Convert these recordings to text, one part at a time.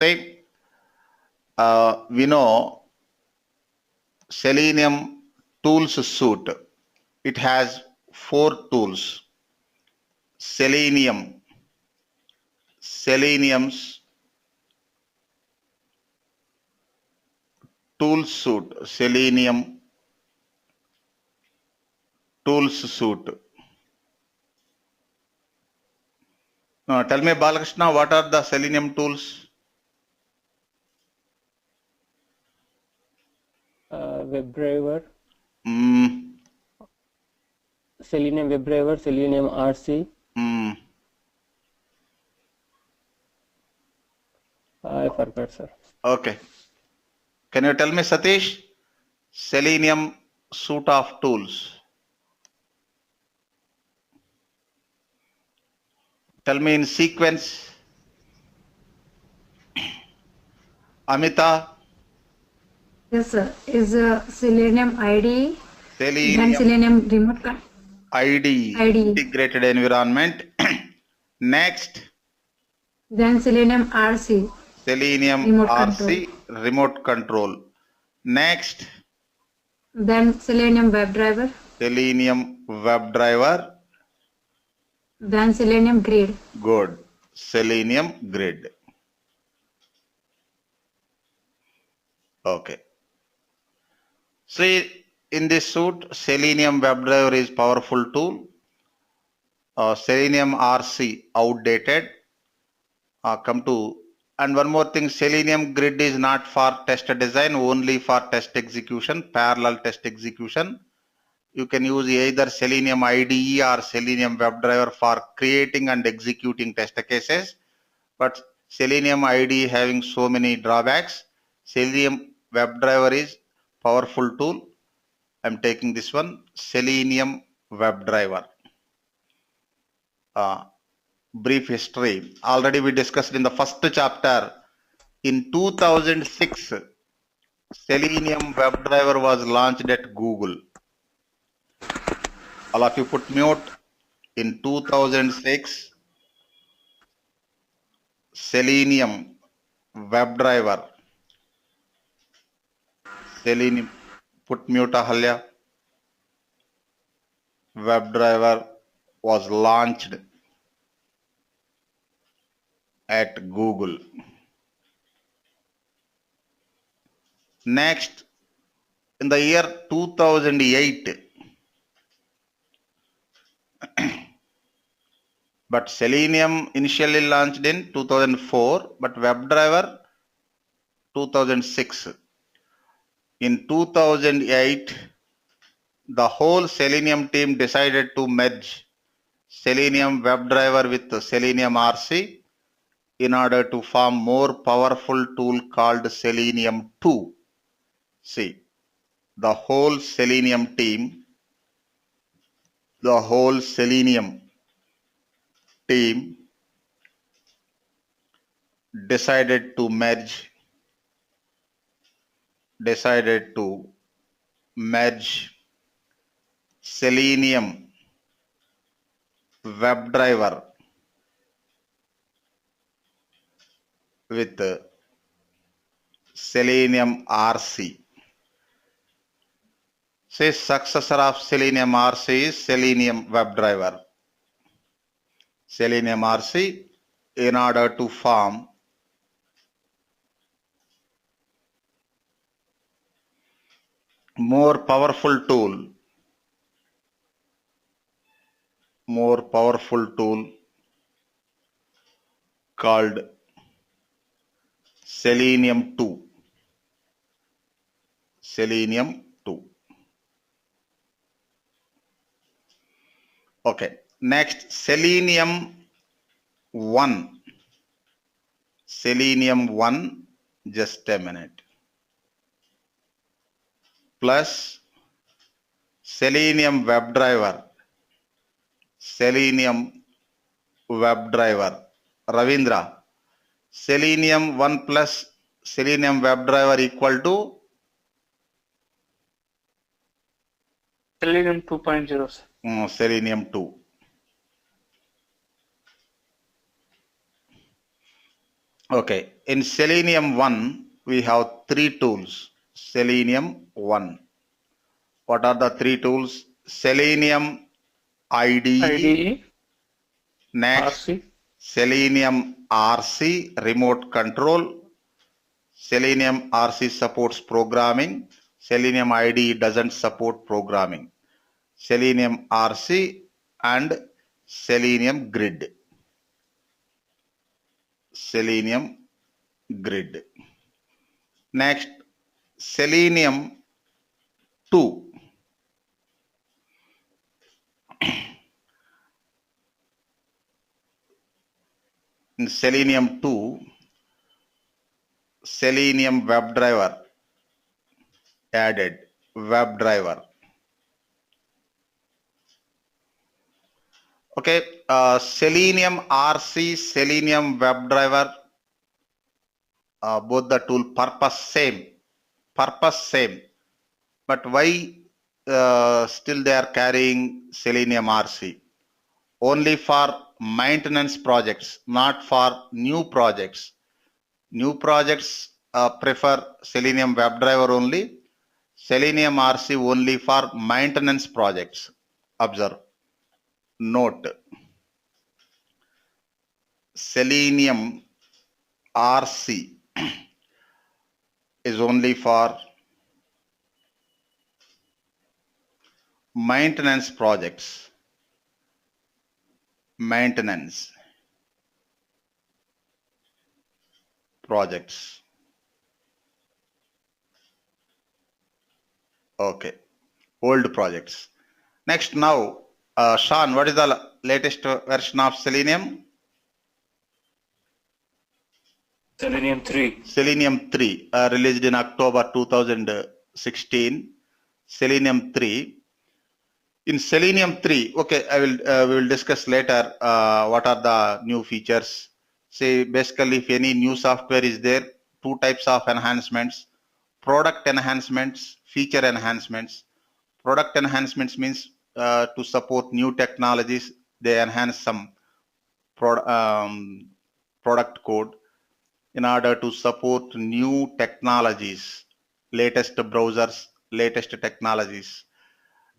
Right? We know Selenium tools suite. It has 4 tools. Selenium's tools suite. Selenium tools suite. Now, tell me, Balakrishna, what are the Selenium tools? WebDriver, Mm, Selenium WebDriver, Selenium RC. mm. I forgot, sir. Okay. Can you tell me, Satish? Selenium suite of tools. Tell me in sequence. Amita, Yes, sir. Is Selenium IDE, then Selenium Selenium remote ID, IDE, integrated environment. Next, then Selenium RC, Selenium remote control, RC, remote control. Next, then Selenium WebDriver, Selenium WebDriver. then Selenium Grid. Good. Selenium Grid. Okay. See, in this suite, Selenium WebDriver is powerful tool. Selenium RC outdated. Come to, and one more thing, Selenium Grid is not for test design, only for test execution, parallel test execution. You can use either Selenium IDE or Selenium WebDriver for creating and executing test cases. But Selenium IDE having so many drawbacks. Selenium WebDriver is powerful tool. I'm taking this one, Selenium WebDriver. Brief history. Already we discussed in the first chapter. In 2006, Selenium WebDriver was launched at Google. All of you put mute. In 2006, Selenium WebDriver. Selenium, put mute Ahalya. WebDriver was launched at Google. Next, in the year 2008, but Selenium initially launched in 2004, but WebDriver 2006. In 2008, the whole Selenium team decided to merge Selenium WebDriver with Selenium RC in order to form more powerful tool called Selenium 2. See, the whole Selenium team, decided to merge Selenium WebDriver with Selenium RC. Say successor of Selenium RC is Selenium WebDriver. Selenium RC in order to form more powerful tool called Selenium 2. Selenium 2. Okay. Next, Selenium 1. Selenium 1, just a minute. Plus Selenium WebDriver. Selenium WebDriver. Ravindra. Selenium 1 plus Selenium WebDriver equal to Selenium 2.0. Selenium 2. Okay, in Selenium 1, we have 3 tools. Selenium 1. What are the 3 tools? Selenium IDE, IDE, next RC, Selenium RC, remote control. Selenium RC supports programming. Selenium IDE doesn't support programming. Selenium RC and Selenium Grid. Selenium Grid. Next, Selenium 2. In Selenium 2, Selenium Webdriver added. Webdriver. Okay, Selenium RC, Selenium WebDriver, both the tool purpose same. But why still they are carrying Selenium RC? Only for maintenance projects, not for new projects. New projects prefer Selenium WebDriver only. Selenium RC only for maintenance projects. Observe. Note. Selenium RC is only for maintenance projects. Maintenance projects. Okay. Old projects. Next now, Sean, what is the latest version of Selenium? Selenium 3. Selenium 3, released in October 2016. Selenium 3. In Selenium 3, okay, we will discuss later what are the new features. Say basically if any new software is there, 2 types of enhancements: product enhancements, feature enhancements. Product enhancements means to support new technologies, they enhance some product code in order to support new technologies, latest browsers, latest technologies.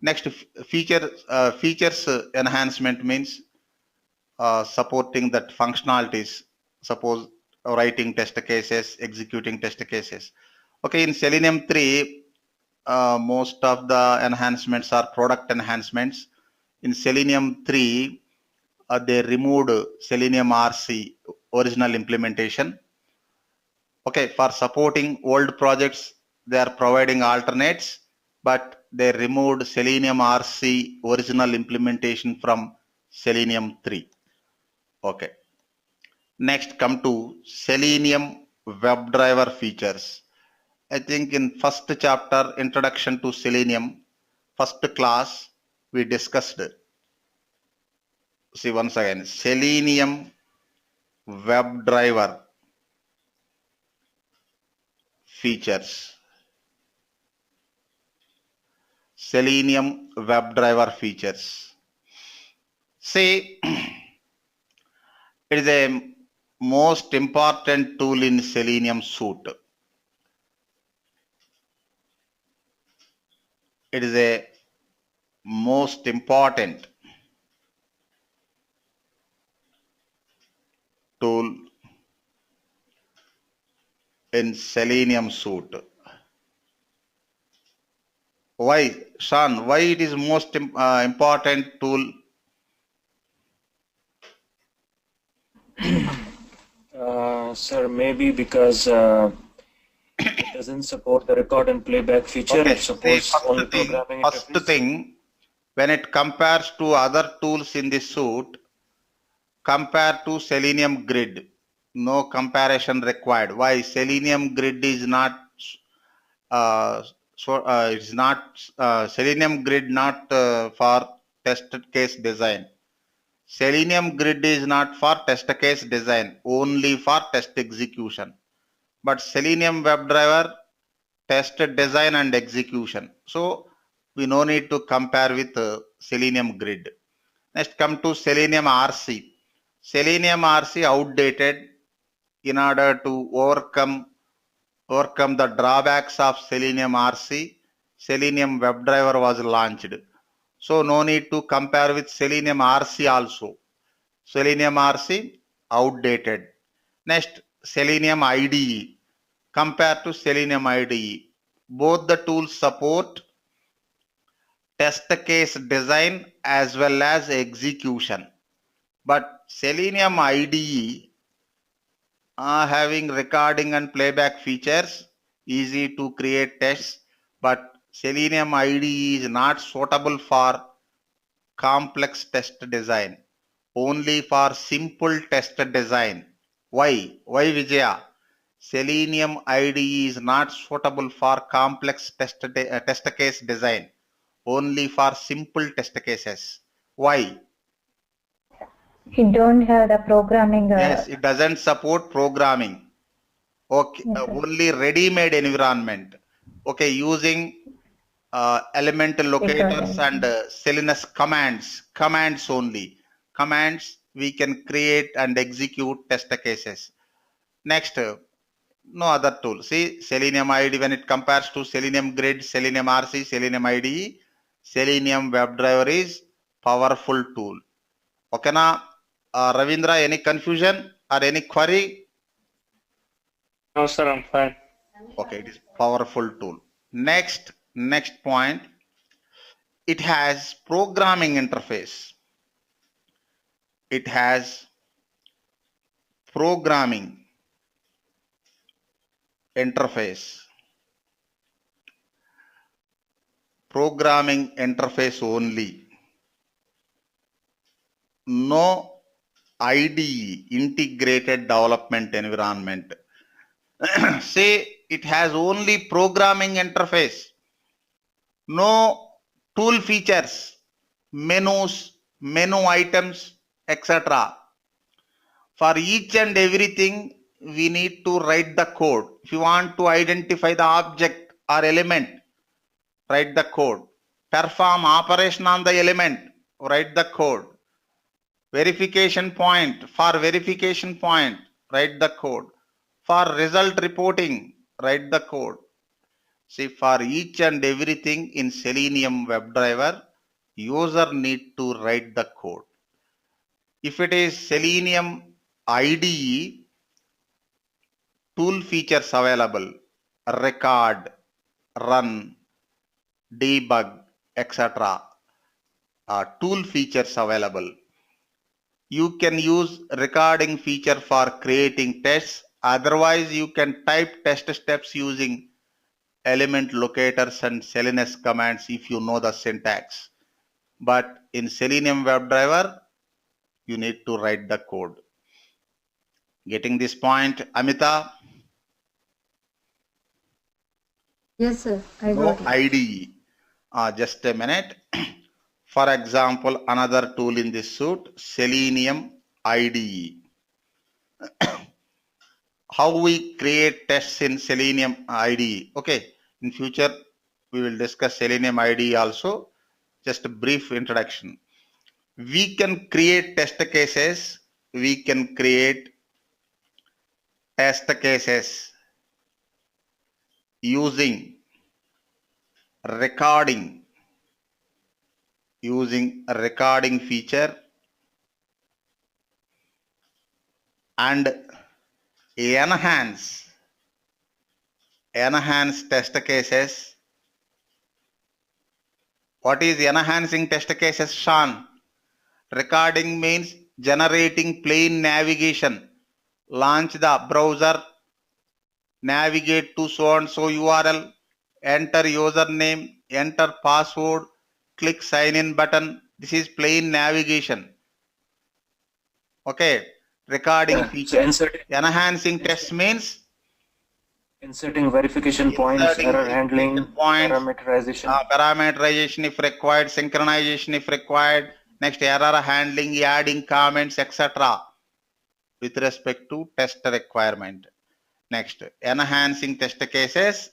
Next, features enhancement means supporting that functionalities, suppose writing test cases, executing test cases. Okay, in Selenium 3, most of the enhancements are product enhancements. In Selenium 3, they removed Selenium RC original implementation. Okay, for supporting old projects, they are providing alternates, but they removed Selenium RC original implementation from Selenium 3. Okay. Next, come to Selenium WebDriver features. I think in first chapter, Introduction to Selenium, first class, we discussed. See once again, Selenium WebDriver features. Selenium WebDriver features. See, it is a most important tool in Selenium suite. It is a most important tool in Selenium suite. Why, Sean? Why it is most important tool? Sir, maybe because it doesn't support the record and playback feature. Okay, It supports only thing, programming first interface. thing, when it compares to other tools in this suite, compare to Selenium Grid. No comparison required. Why? Selenium Grid is not it's not Selenium Grid not for test case design. Selenium Grid is not for test case design, only for test execution. But Selenium WebDriver test design and execution. So we no need to compare with Selenium Grid. Next, come to Selenium RC. Selenium RC outdated. in order to overcome the drawbacks of Selenium RC, Selenium Webdriver was launched. So no need to compare with Selenium RC also. Selenium RC outdated. Next, Selenium IDE. Compared to Selenium IDE, both the tools support test case design as well as execution. But Selenium IDE having recording and playback features, easy to create tests, but Selenium IDE is not suitable for complex test design, only for simple test design. Why? Why, Vijaya? Selenium IDE is not suitable for complex test case design, only for simple test cases. Why? It don't have the programming. Yes, it doesn't support programming. Okay, Yes, sir. only ready-made environment. Okay, using element locators Recording. and Selenium commands only. Commands we can create and execute test cases. Next, no other tool. See, Selenium IDE when it compares to Selenium Grid, Selenium RC, Selenium IDE, Selenium WebDriver is powerful tool. Okay, na Ravindra, any confusion or any query? No, sir, I'm fine. Okay, it is powerful tool. Next point, it has programming interface. It has programming interface. Programming interface only. No IDE, integrated development environment. Say it has only programming interface. No tool features, menus, menu items, etc. For each and everything, we need to write the code. If you want to identify the object or element, write the code. Perform operation on the element, write the code. Verification point, for verification point, write the code. For result reporting, write the code. See, for each and everything in Selenium WebDriver, user need to write the code. If it is Selenium IDE, tool features available, record, run, debug, etc. Tool features available. You can use recording feature for creating tests. Otherwise, you can type test steps using element locators and Selenium commands if you know the syntax. But in Selenium WebDriver, you need to write the code. Getting this point, Amita? Yes, sir. I No got it. IDE. Just a minute. For example, another tool in this suite, Selenium IDE. How we create tests in Selenium IDE. Okay, in future we will discuss Selenium IDE also. Just a brief introduction. We can create test cases. We can create test cases using recording, using a recording feature and enhance test cases. What is enhancing test cases, Sean? Recording means generating plain navigation. Launch the browser, navigate to so and so URL, enter username, enter password, click sign in button. This is plain navigation. Okay, recording Yeah. So feature. Enhancing test inserting, means inserting verification points, inserting error verification handling, points, parameterization. parameterization if required, synchronization if required, next error handling, adding comments, etc. with respect to test requirement. Next, enhancing test cases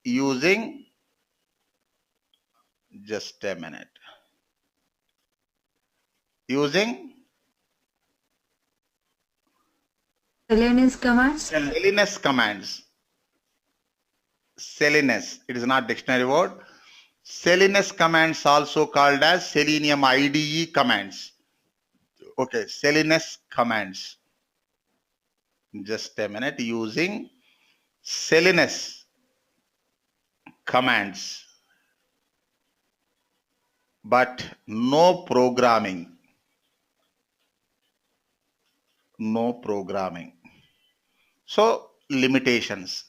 using, just a minute, using Selenium commands. Selenium commands. Selenium, it is not dictionary word. Selenium commands also called as Selenium IDE commands. Okay, Selenium commands. Just a minute. Using Selenium commands, but no programming. No programming. So limitations.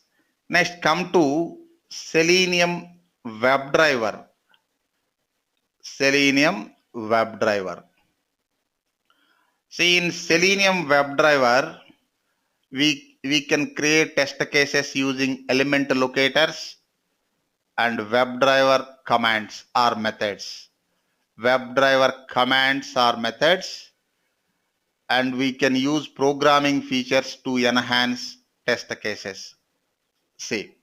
Next, come to Selenium Webdriver. Selenium Webdriver. See, in Selenium Webdriver, we can create test cases using element locators and WebDriver commands or methods. WebDriver commands or methods, and we can use programming features to enhance test cases. See,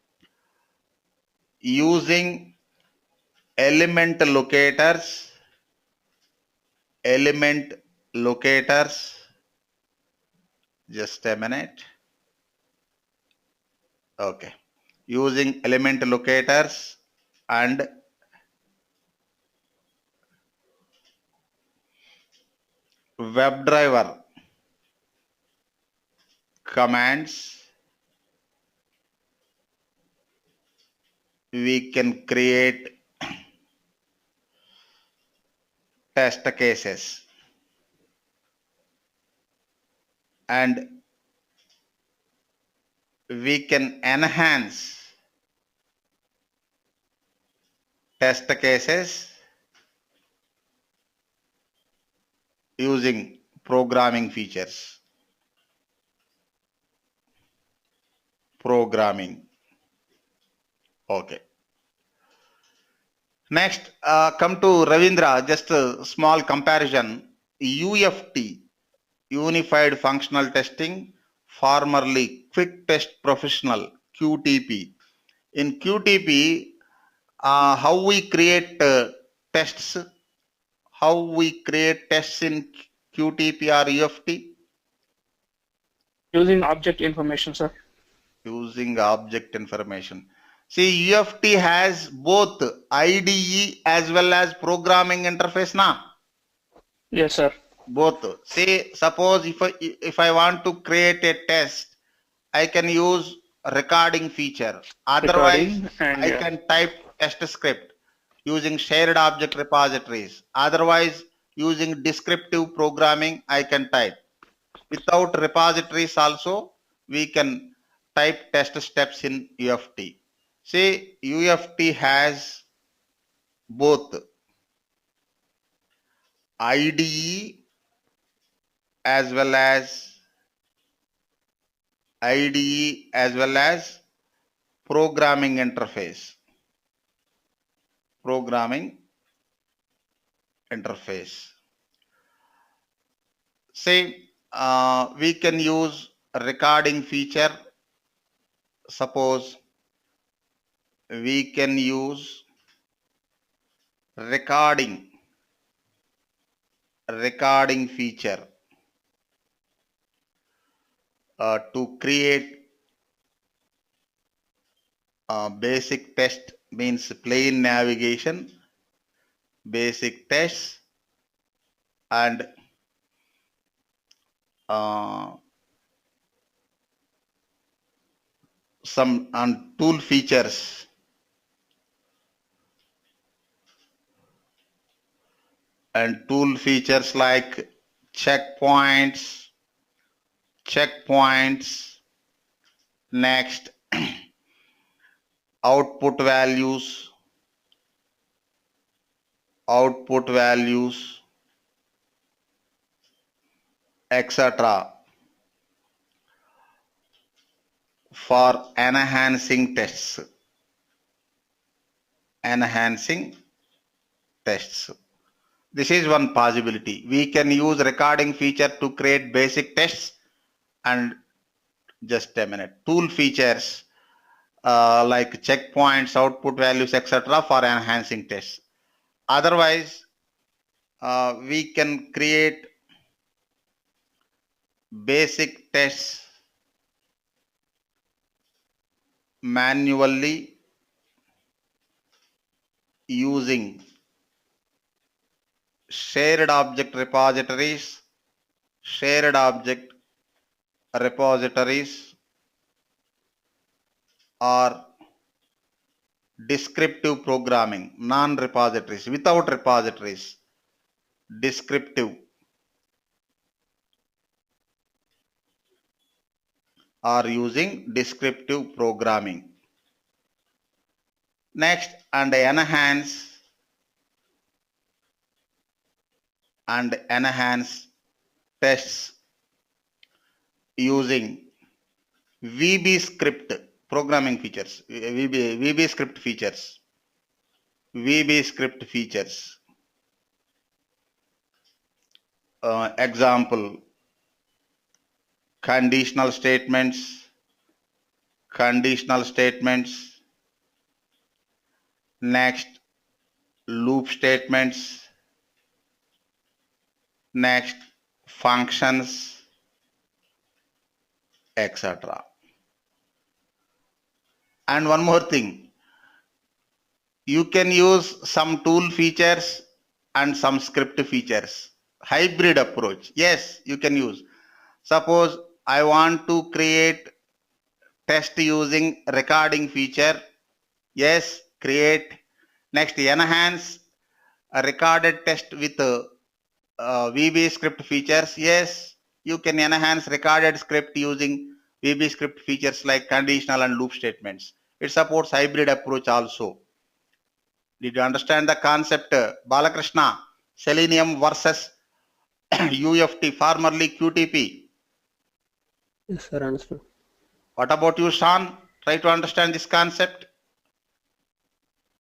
using element locators, just a minute. Okay, using element locators and WebDriver commands, we can create test cases, and we can enhance test cases using programming features. Programming. Okay. Next, come to Ravindra, just a small comparison. UFT, Unified Functional Testing, formerly Quick Test Professional, QTP. In QTP, how we create tests, how we create tests in QTP or UFT? Using object information, sir. Using object information. See, UFT has both IDE as well as programming interface now. Yes, sir. Both. Say, suppose if I want to create a test, I can use recording feature. Otherwise, Recording and I can type test script using shared object repositories. Otherwise, using descriptive programming, I can type. Without repositories also, we can type test steps in UFT. See, UFT has both IDE as well as programming interface. Programming interface. Say, we can use recording feature. Suppose we can use recording feature to create basic test, means plain navigation, basic tests, and some tool features, like checkpoints, next output values, etc. for enhancing tests. This is one possibility. We can use recording feature to create basic tests, and just a minute, tool features like checkpoints, output values, etc. for enhancing tests. Otherwise, we can create basic tests manually using shared object repositories or descriptive programming, non-repositories, without repositories, descriptive or using descriptive programming. Next, and enhance tests using VB script programming features, VB script features. Example, conditional statements, next loop statements, next functions, etc. And one more thing, you can use some tool features and some script features. Hybrid approach. Yes, you can use. Suppose I want to create test using recording feature. Yes, create. Next, enhance a recorded test with VB script features. Yes, you can enhance recorded script using VB script features like conditional and loop statements. It supports hybrid approach also. Did you understand the concept, Balakrishna? Selenium versus UFT, formerly QTP. Yes, sir, understood. What about you, Sean? Try to understand this concept.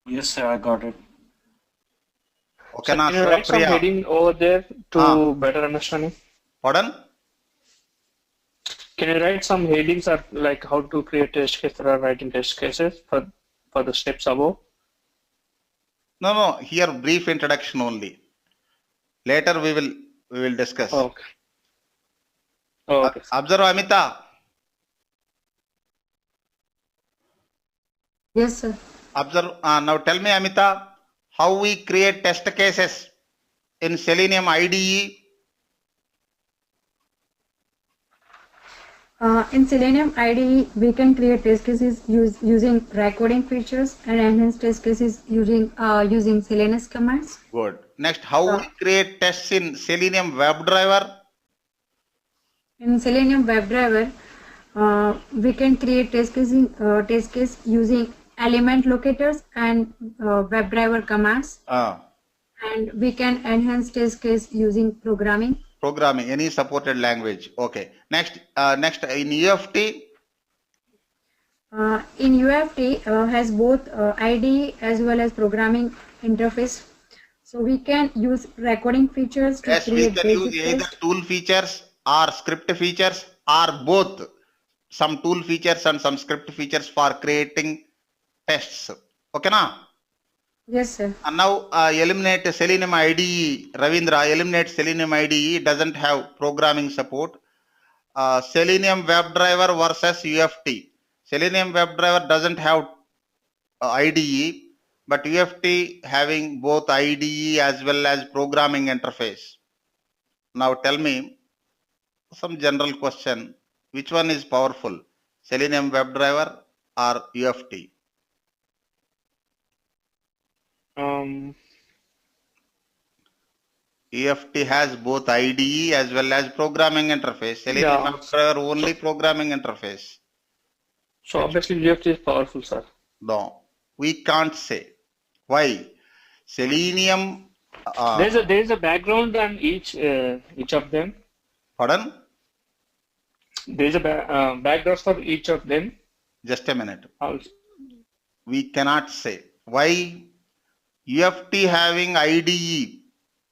Yes, sir, I got it. Okay, So na, can you write some Surapriya. heading over there to Ah. better understanding? Pardon? Can you write some headings or like how to create test cases or writing test cases for the steps above? No. Here brief introduction only. Later we will discuss. Okay. Okay. Observe, Amita. Yes, sir. Observe. Now tell me, Amita, how we create test cases in Selenium IDE. In Selenium IDE, we can create test cases using recording features and enhance test cases using Selenium commands. Good. Next, how we create tests in Selenium Webdriver. In Selenium Webdriver, we can create test case using element locators and WebDriver commands, and we can enhance test case using programming, any supported language. Okay. Next in UFT. In UFT has both IDE as well as programming interface. So we can use recording features to Yes, we create can use either tool features or script features or both. Some tool features and some script features for creating tests. Okay, na? Yes, sir. And now eliminate Selenium IDE. Ravindra, eliminate Selenium IDE. Doesn't have programming support. Selenium WebDriver versus UFT. Selenium WebDriver doesn't have IDE, but UFT having both IDE as well as programming interface. Now tell me some general question. Which one is powerful? Selenium WebDriver or UFT? UFT has both IDE as well as programming interface. Selenium WebDriver only programming interface. So obviously UFT is powerful, sir. No, we can't say. Why? Selenium. There is a background on each of them. Pardon? There is a background for each of them. Just a minute. Also. We cannot say. Why? UFT having IDE.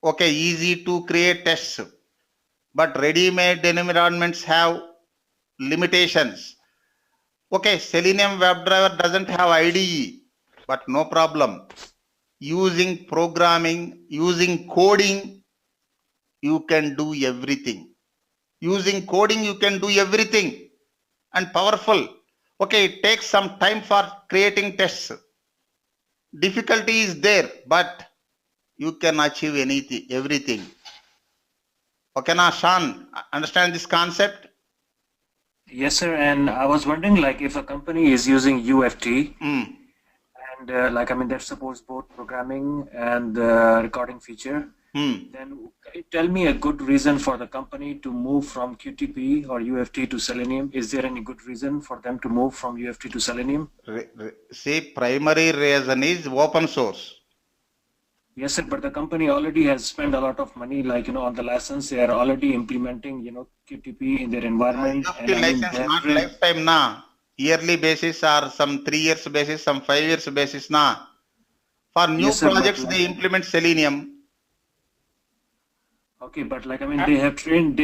Okay, easy to create tests. But ready-made environments have limitations. Okay, Selenium WebDriver doesn't have IDE, but no problem. Using programming, using coding, you can do everything. Using coding, you can do everything and powerful. Okay, it takes some time for creating tests. Difficulty is there, but you can achieve anything, everything. Okay, now Sean, understand this concept? Yes, sir. And I was wondering, like, if a company is using UFT, Mm. and like, I mean, that supports both programming and recording feature, then tell me a good reason for the company to move from QTP or UFT to Selenium. Is there any good reason for them to move from UFT to Selenium? See, primary reason is open source. Yes, sir, but the company already has spent a lot of money, like, on the license. They are already implementing, QTP in their environment. UFT And I mean, license they have not trained. lifetime na. Yearly basis or some 3 years basis, some 5 years basis na. For new Yes, sir, but projects, they implement Selenium. okay, but like, I mean, they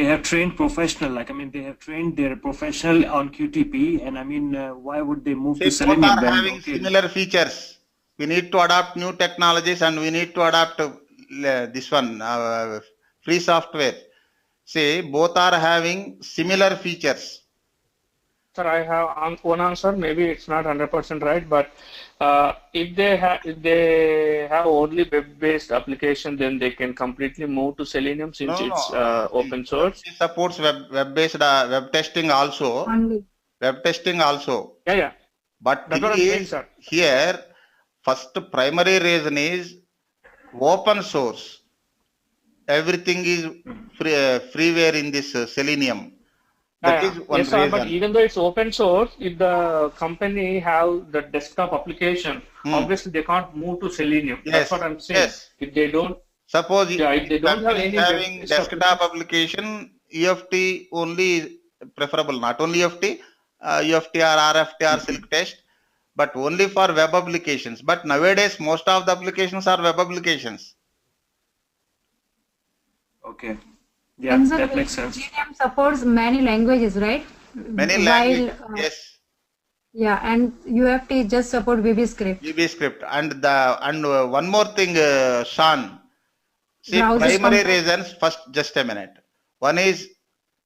have trained professional. Like, I mean, they have trained their professional on QTP, and I mean, why would they move to See, both Selenium are when? having Okay, similar features. We need to adopt new technologies and we need to adopt this one, free software. See, both are having similar features. Sir, I have one answer. Maybe it's not 100% right, but if they have only web-based application, then they can completely move to Selenium since No, it's no. open source. It supports web-based web testing also. Only. Web testing also. Yeah, yeah. But That's thing what I'm saying, is, sir. here, first primary reason is open source. Everything is freeware in this Selenium. That is one Yes, sir. But reason. even though it's open source, if the company have the desktop application, obviously they can't move to Selenium. That's Yes, what I'm saying. yes. If they don't, Suppose yeah, if if they don't have company is any having web-based desktop application, application, UFT only is preferable. Not only UFT, UFT or RFT or Silk Test, but only for web applications. But nowadays, most of the applications are web applications. okay, yeah, And sir, that makes sense. Selenium supports many languages, right? Many While languages, yes. yeah, and UFT just support VB script. VB script and one more thing, Sean. See, Browsers primary compare. reasons. First, just a minute. One is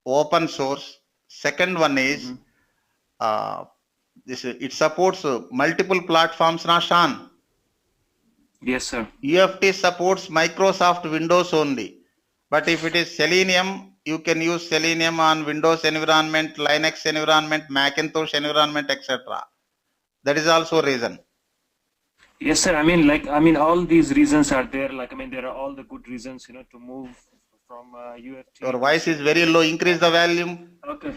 open source. Second one is this. It supports multiple platforms. Na Sean. Yes, sir. UFT supports Microsoft Windows only. But if it is Selenium, you can use Selenium on Windows environment, Linux environment, Macintosh environment, etc. That is also a reason. Yes, sir. I mean, like, all these reasons are there. Like, I mean, there are all the good reasons, to move from UFT. Your voice is very low. Increase the volume. Okay.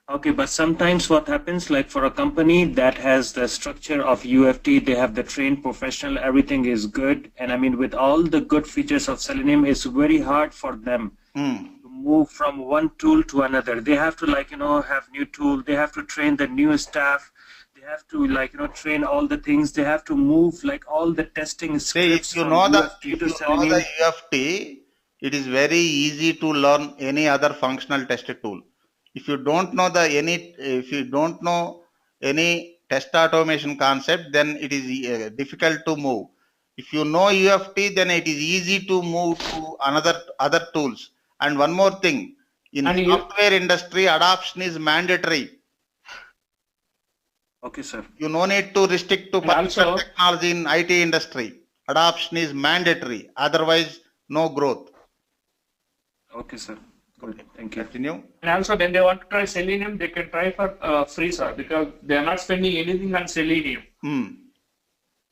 Okay, but sometimes what happens, like for a company that has the structure of UFT, they have the trained professional, everything is good. And I mean, with all the good features of Selenium, it's very hard for them to move from one tool to another. They have to, like, have new tool. They have to train the new staff. They have to, like, train all the things. They have to move, like, all the testing scripts See, if you from know UFT to Selenium. the UFT, it is very easy to learn any other functional test tool. If you don't know any test automation concept, then it is difficult to move. If you know UFT, then it is easy to move to other tools. And one more thing, in and software industry, adoption is mandatory. Okay, sir. You no need to restrict to And particular also, technology in IT industry. Adoption is mandatory. Otherwise, no growth. Okay, sir. Good. Okay. Thank you. Continue. and also when they want to try Selenium, they can try for free, sir, because they are not spending anything on Selenium.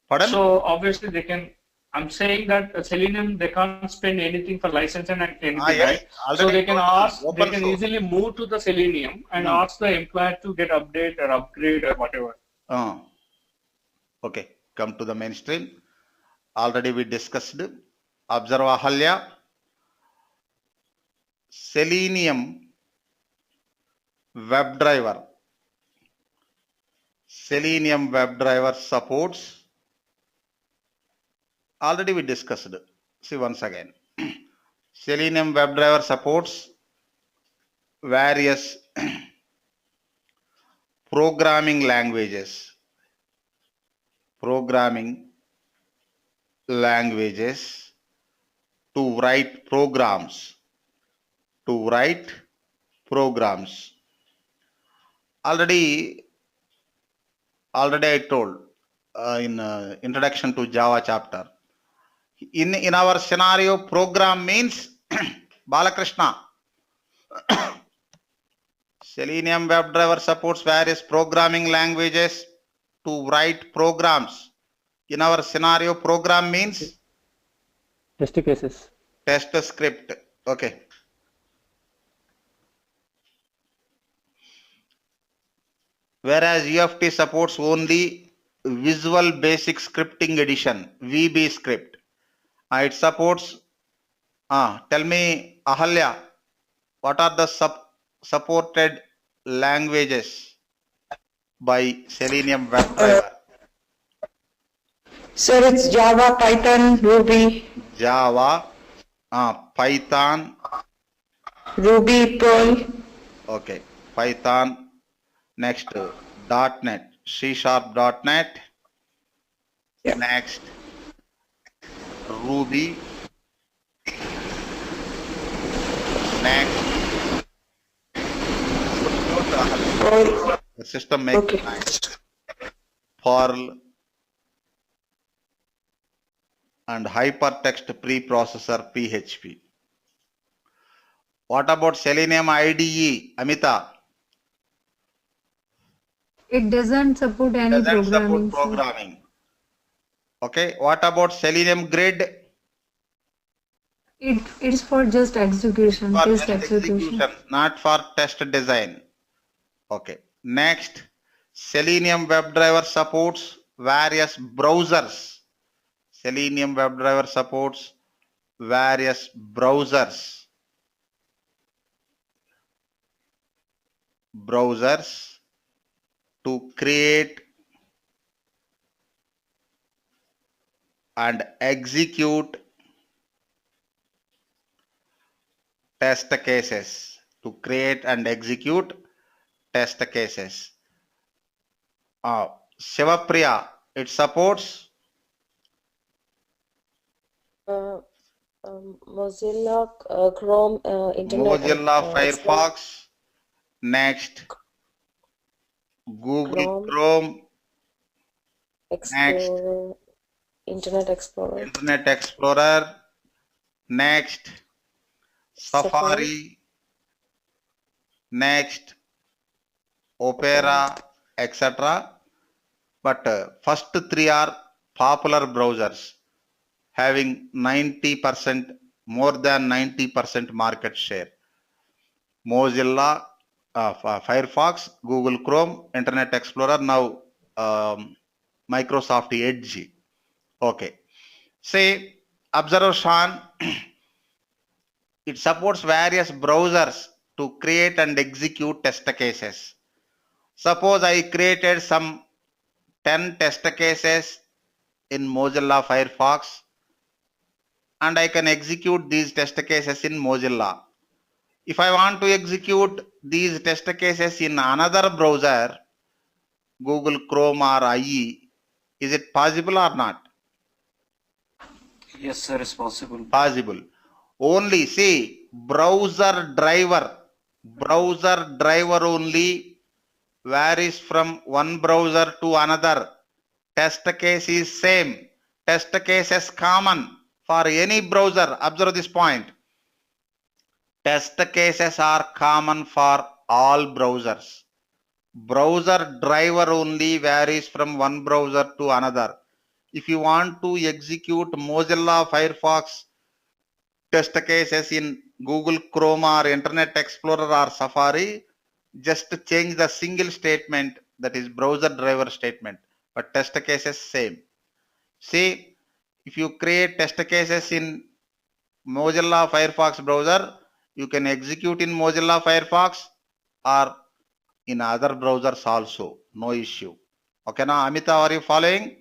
Pardon? So obviously they can. I'm saying that Selenium they can't spend anything for licensing and anything, Yes. right? Already So they can told you, they open can source. easily move to the Selenium and ask the employer to get update or upgrade or whatever. Okay. Come to the mainstream. Already we discussed. Observe Ahalya. Selenium Webdriver. Selenium Webdriver supports. Already we discussed. See once again. Selenium WebDriver supports various programming languages. To write programs. Already Already I told in introduction to Java chapter. In our scenario, program means Balakrishna. Selenium WebDriver supports various programming languages to write programs. In our scenario, program means Test cases. test script. Okay. Whereas UFT supports only Visual Basic Scripting Edition, VB script. It supports, tell me, Ahalya, what are the supported languages by Selenium WebDriver? Sir, it's Java, Python, Ruby. Java, Python. Ruby, Perl. Okay, Python. Next, .NET, C#.NET. Yeah. Next, Ruby. Next, Perl. the system makes Okay. nice. Perl and hypertext preprocessor PHP. What about Selenium IDE, Amita? It doesn't support any Doesn't programming. support programming. Okay, what about Selenium Grid? It's for just execution, For test just execution. not for test design. Okay. Next, Selenium WebDriver supports various browsers. Selenium WebDriver supports various browsers. Browsers to create and execute test cases. To create and execute test cases. Shivapriya, it supports Mozilla Chrome Internet Mozilla Firefox. Next, Google Chrome. Explorer, Internet Explorer. Internet Explorer. Next, Safari. Next, Opera, etc. But first three are popular browsers having 90%, more than 90% market share. Mozilla, Firefox, Google Chrome, Internet Explorer, now Microsoft Edge. Okay. Say, observe Sean, it supports various browsers to create and execute test cases. Suppose I created some 10 test cases in Mozilla Firefox and I can execute these test cases in Mozilla. If I want to execute these test cases in another browser, Google Chrome or IE, is it possible or not? Yes, sir, it's possible. Possible. Only see, browser driver only varies from one browser to another. Test case is same. Test case is common for any browser. Observe this point. Test cases are common for all browsers. Browser driver only varies from one browser to another. If you want to execute Mozilla Firefox test cases in Google Chrome or Internet Explorer or Safari, just change the single statement, that is browser driver statement, but test cases same. See, if you create test cases in Mozilla Firefox browser, you can execute in Mozilla Firefox or in other browsers also, no issue. Okay, now Amita, are you following?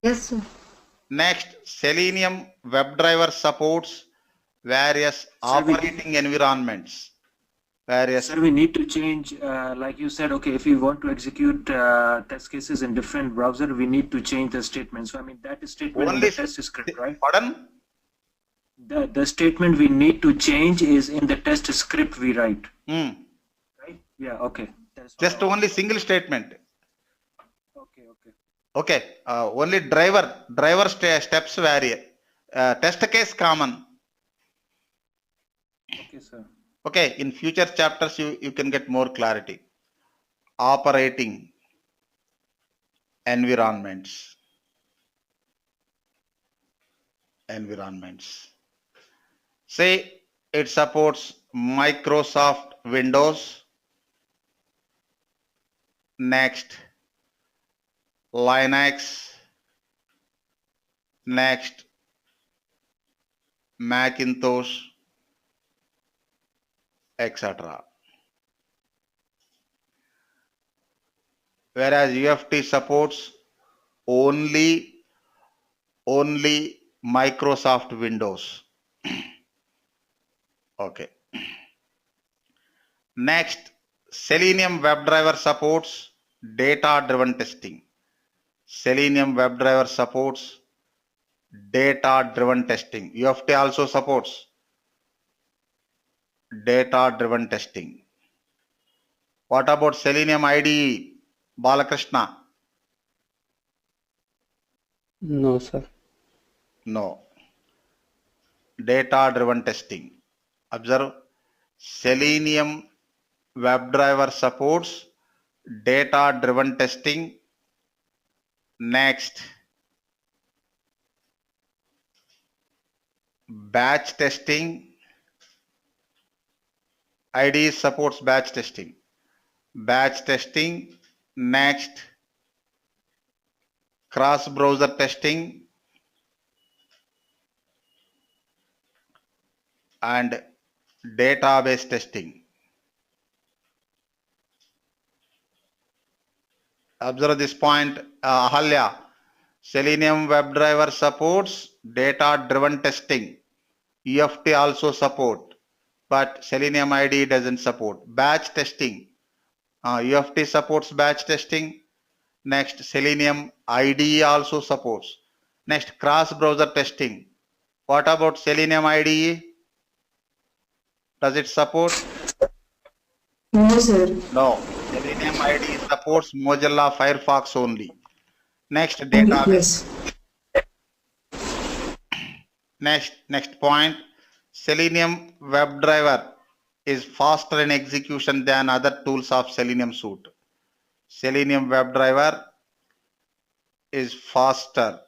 Yes, sir. Next, Selenium WebDriver supports various operating environments. Sir, we need to change, like you said, okay, if we want to execute test cases in different browser, we need to change the statement. So, I mean, that is statement in the test script, right? Pardon? The statement we need to change is in the test script we write. Right? Yeah, okay. That's Just what I only was- single statement. Okay, okay. Okay, only driver steps vary. Test case common. Okay, sir. Okay, in future chapters you can get more clarity. Operating environments. Say it supports Microsoft Windows. Next, Linux. Next, Macintosh, etc. Whereas UFT supports only Microsoft Windows. Okay. Next, Selenium WebDriver supports data-driven testing. Selenium WebDriver supports data-driven testing. UFT also supports data-driven testing. What about Selenium IDE, Balakrishna? No, sir. No. Data-driven testing. Observe, Selenium WebDriver supports data-driven testing. Next, batch testing. IDE supports batch testing. Next, cross-browser testing and database testing. Observe this point, Ahalya. Selenium WebDriver supports data-driven testing. UFT also support, but Selenium IDE doesn't support. Batch testing. UFT supports batch testing. Next, Selenium IDE also supports. Next, cross-browser testing. What about Selenium IDE? Does it support? No, sir. No. Selenium IDE supports Mozilla Firefox only. Next, database. Yes. Next point. Selenium WebDriver is faster in execution than other tools of Selenium suite. Selenium WebDriver is faster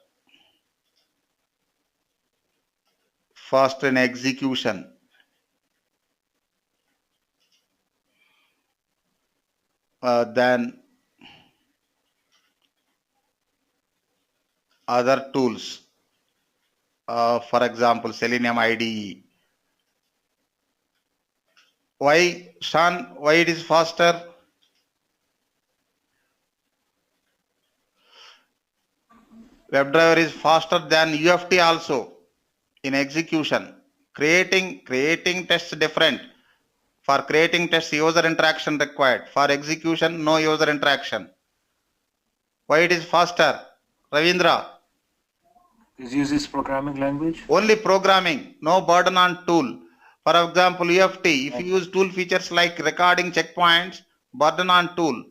in execution than other tools. For example, Selenium IDE. Why, Sean? Why it is faster? WebDriver is faster than UFT also in execution. Creating tests different. For creating tests, user interaction required. For execution, no user interaction. Why it is faster? Ravindra? This uses programming language. Only programming, no burden on tool. For example, UFT, if you use tool features like recording checkpoints, burden on tool.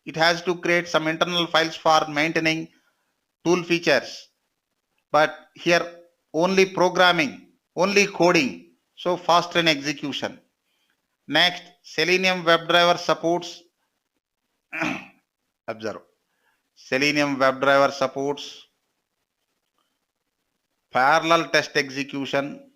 It has to create some internal files for maintaining tool features. But here only programming, only coding, so fast in execution. Next, Selenium WebDriver supports, observe, Selenium WebDriver supports parallel test execution,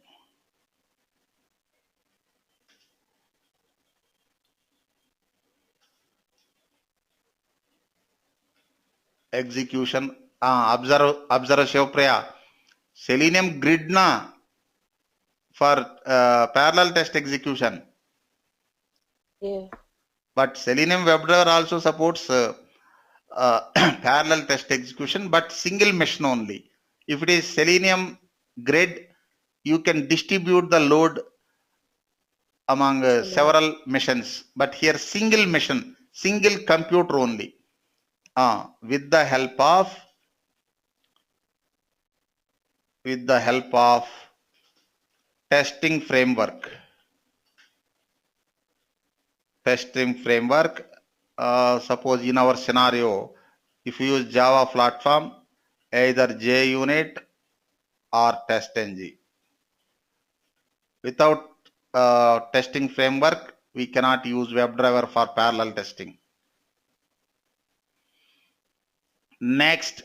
observe Shivpriya, Selenium grid na for parallel test execution. Yeah. But Selenium WebDriver also supports parallel test execution, but single machine only. If it is Selenium grid, you can distribute the load among several machines. But here single machine, single computer only. With the help of testing framework. suppose in our scenario, if you use Java platform, either JUnit or TestNG. Without testing framework, we cannot use WebDriver for parallel testing. Next,